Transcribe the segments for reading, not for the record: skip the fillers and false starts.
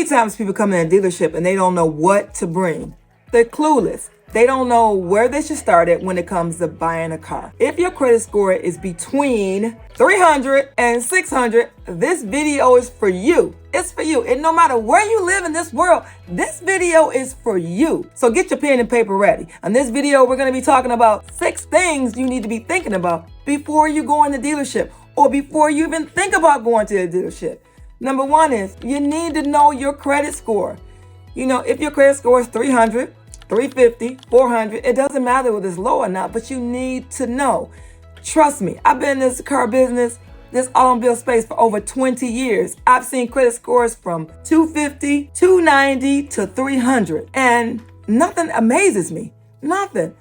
many times people come in a dealership and they don't know what to bring. They're clueless. They don't know where they should start at when it comes to buying a car. If your credit score is between 300 and 600, this video is for you. It's for you. And no matter where you live in this world, this video is for you. So get your pen and paper ready. On this video, we're going to be talking about 6 things you need to be thinking about before you go in the dealership or before you even think about going to the dealership. Number 1 is you need to know your credit score. You know, if your credit score is 300, 350, 400, it doesn't matter whether it's low or not, but you need to know. Trust me, I've been in this car business, this automobile space for over 20 years. I've seen credit scores from 250, 290 to 300, and nothing amazes me. Nothing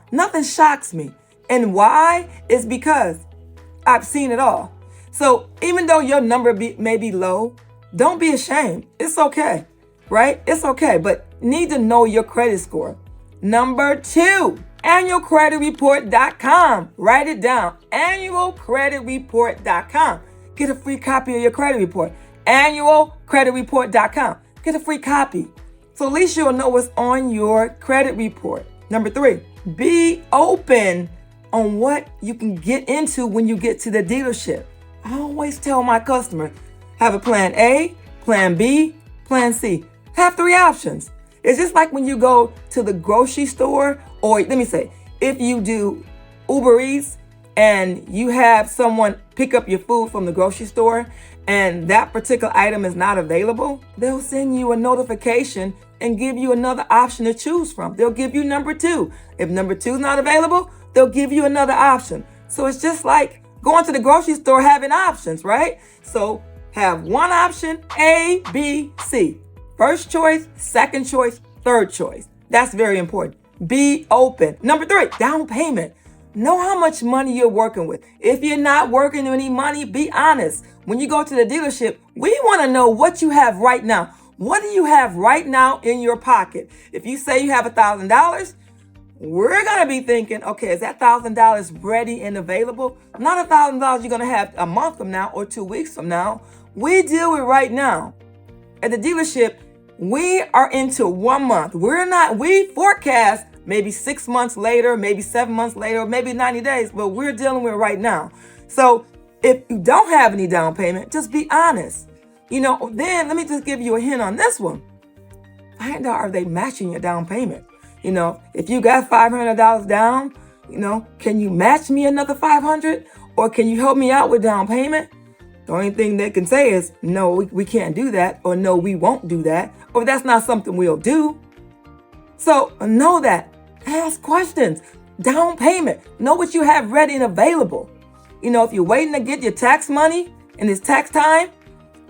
shocks me. And why? It's because I've seen it all. So even though your number may be low, don't be ashamed. It's okay, right? It's okay, but need to know your credit score. Number 2, annualcreditreport.com. Write it down, annualcreditreport.com. Get a free copy of your credit report, annualcreditreport.com. Get a free copy. So at least you'll know what's on your credit report. Number 3, be open on what you can get into when you get to the dealership. I always tell my customers, have a plan A, plan B, plan C. Have 3 options. It's just like when you go to the grocery store, or let me say, if you do Uber Eats and you have someone pick up your food from the grocery store and that particular item is not available, they'll send you a notification and give you another option to choose from. They'll give you number 2. If number 2 is not available, they'll give you another option. So it's just like going to the grocery store having options, right? So have one option, A, B, C. First choice, second choice, third choice. That's very important. Be open. Number 3, down payment. Know how much money you're working with. If you're not working with any money, be honest. When you go to the dealership, we want to know what you have right now. What do you have right now in your pocket? If you say you have $1,000, we're going to be thinking, okay, is that $1,000 ready and available? Not $1,000 you're going to have a month from now or 2 weeks from now. We deal with right now. At the dealership, we are into 1 month. We forecast maybe 6 months later, maybe 7 months later, maybe 90 days, but we're dealing with right now. So if you don't have any down payment, just be honest. You know, then let me just give you a hint on this one. Find out, are they matching your down payment? You know, if you got $500 down, you know, can you match me another $500? Or can you help me out with down payment? The only thing they can say is, no, we can't do that, or no, we won't do that, or that's not something we'll do. So know that. Ask questions. Down payment. Know what you have ready and available. You know, if you're waiting to get your tax money and it's tax time,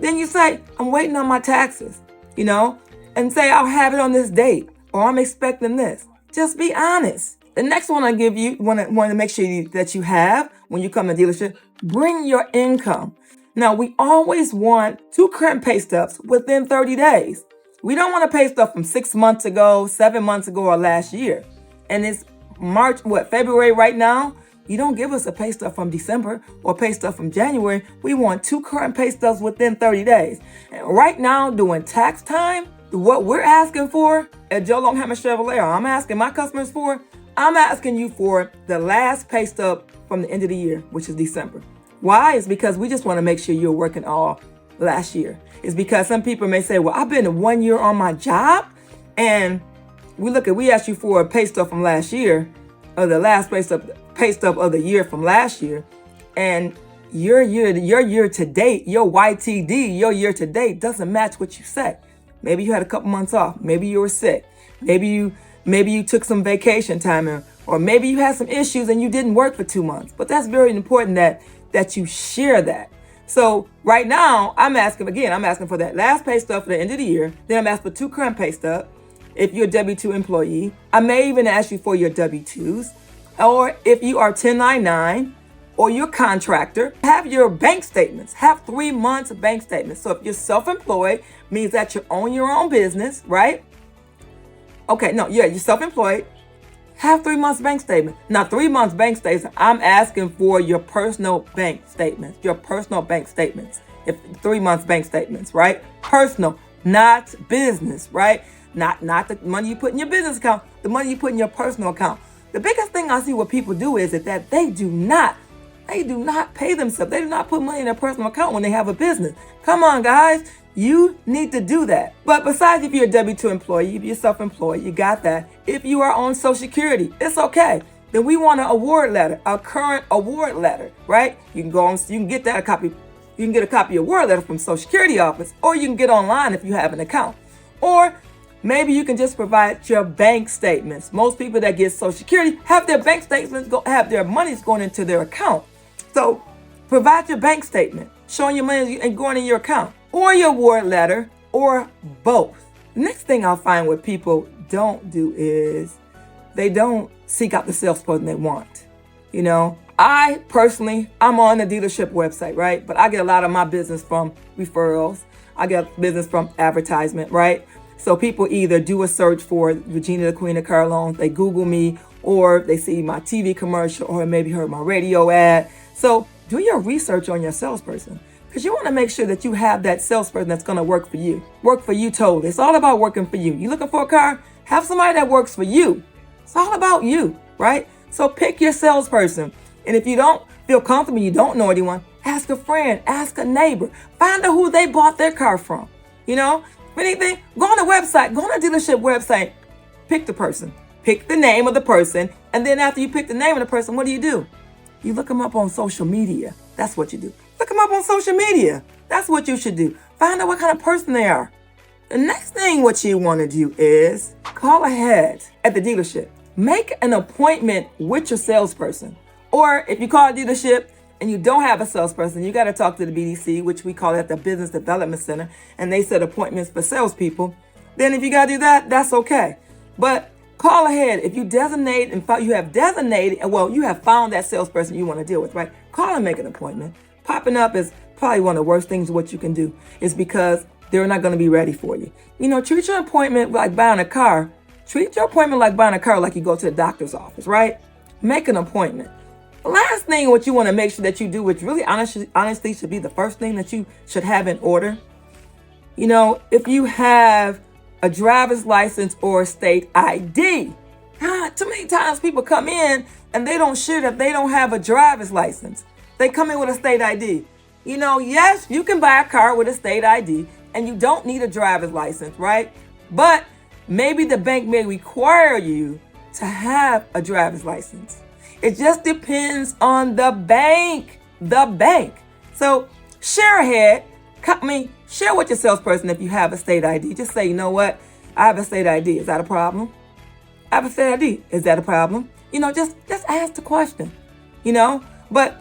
then you say, I'm waiting on my taxes, you know, and say, I'll have it on this date, or I'm expecting this. Just be honest. The next one I give you, want to make sure that you have when you come to dealership, bring your income. Now, we always want 2 current pay stubs within 30 days. We don't want to pay stuff from 6 months ago, 7 months ago, or last year. And it's February right now? You don't give us a pay stub from December or pay stub from January. We want 2 current pay stubs within 30 days. And right now, during tax time, what we're asking for at Joe Longhammer Chevrolet, or I'm asking my customers for, I'm asking you for the last pay stub from the end of the year, which is December. Why? It's because we just want to make sure you're working all last year. It's because some people may say, well, I've been 1 year on my job, and we asked you for a pay stub from last year, or the last pay stub of the year from last year, and your year to date, your YTD, your year to date doesn't match what you said. Maybe you had a couple months off. Maybe you were sick. Maybe you took some vacation time, or maybe you had some issues and you didn't work for 2 months. But that's very important that you share that. So right now, I'm asking for that last pay stub for the end of the year. Then I'm asking for 2 current pay stubs. If you're a W-2 employee, I may even ask you for your W-2s. Or if you are 1099 or you're a contractor, have your bank statements. Have 3 months of bank statements. So if you're self-employed, means that you own your own business, right? Okay, no, yeah, you're self-employed. Have 3 months bank statement. Now, 3 months bank statements, I'm asking for your personal bank statements. Your personal bank statements. If 3 months bank statements, right? Personal not business, right? Not the money you put in your business account, the money you put in your personal account. The biggest thing I see what people do is that they do not pay themselves. They do not put money in their personal account when they have a business. Come on, guys. You need to do that. But besides, if you're a W-2 employee, if you're self-employed, you got that. If you are on Social Security, it's okay. Then we want an award letter, a current award letter, right? You can get that a copy. You can get a copy of award letter from Social Security office, or you can get online if you have an account. Or maybe you can just provide your bank statements. Most people that get Social Security have their bank statements, have their monies going into their account. So provide your bank statement, showing your money and going in your account, or your award letter, or both. The next thing I'll find what people don't do is they don't seek out the salesperson they want. You know, I personally, I'm on the dealership website, right? But I get a lot of my business from referrals. I get business from advertisement, right? So people either do a search for Regina, the Queen of Car Loans, they Google me, or they see my TV commercial, or maybe heard my radio ad. So do your research on your salesperson, because you want to make sure that you have that salesperson that's going to work for you totally. It's all about working for you. You looking for a car? Have somebody that works for you. It's all about you, right? So pick your salesperson. And if you don't feel comfortable, you don't know anyone, ask a friend, ask a neighbor, find out who they bought their car from. You know, if anything, go on the website, go on the dealership website, pick the person, pick the name of the person. And then after you pick the name of the person, what do? You look them up on social media. That's what you do. Look them up on social media. That's what you should do. Find out what kind of person they are. The next thing what you want to do is call ahead at the dealership. Make an appointment with your salesperson. Or if you call a dealership and you don't have a salesperson, you got to talk to the BDC, which we call it the Business Development Center, and they set appointments for salespeople. Then if you got to do that, that's okay. But call ahead. If you designate and you have designated, you have found that salesperson you want to deal with, right? Call and make an appointment. Popping up is probably one of the worst things what you can do, is because they're not going to be ready for you. You know, treat your appointment like buying a car. Treat your appointment like buying a car, like you go to the doctor's office, right? Make an appointment. The last thing what you want to make sure that you do, which really honestly should be the first thing that you should have in order. You know, if you have a driver's license or a state ID. Too many times people come in and they don't share that they don't have a driver's license. They come in with a state ID. You know, yes, you can buy a car with a state ID and you don't need a driver's license, right? But maybe the bank may require you to have a driver's license. It just depends on the bank. So share ahead. Share with your salesperson if you have a state ID. Just say, you know what? I have a state ID. Is that a problem? I have a state ID. Is that a problem? You know, just ask the question. You know, but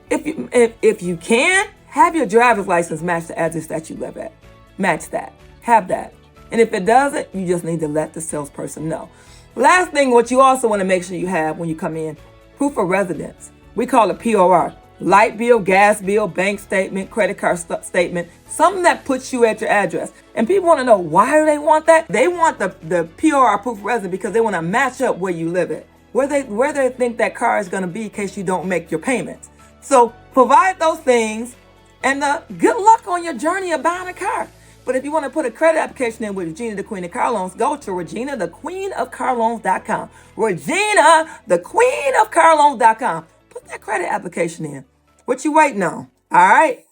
if you can, have your driver's license match the address that you live at. Match that. Have that. And if it doesn't, you just need to let the salesperson know. Last thing, what you also want to make sure you have when you come in, proof of residence. We call it POR. Light bill, gas bill, bank statement, credit card statement, something that puts you at your address. And people want to know, why do they want that? They want the POR, proof of residence, because they want to match up where you live at, where they think that car is going to be in case you don't make your payments. So provide those things, and good luck on your journey of buying a car. But if you want to put a credit application in with Regina, the Queen of Car Loans, go to ReginaTheQueenOfCarLoans.com. Regina, the Queen of Car Loans.com. Put that credit application in. What you waiting on? All right.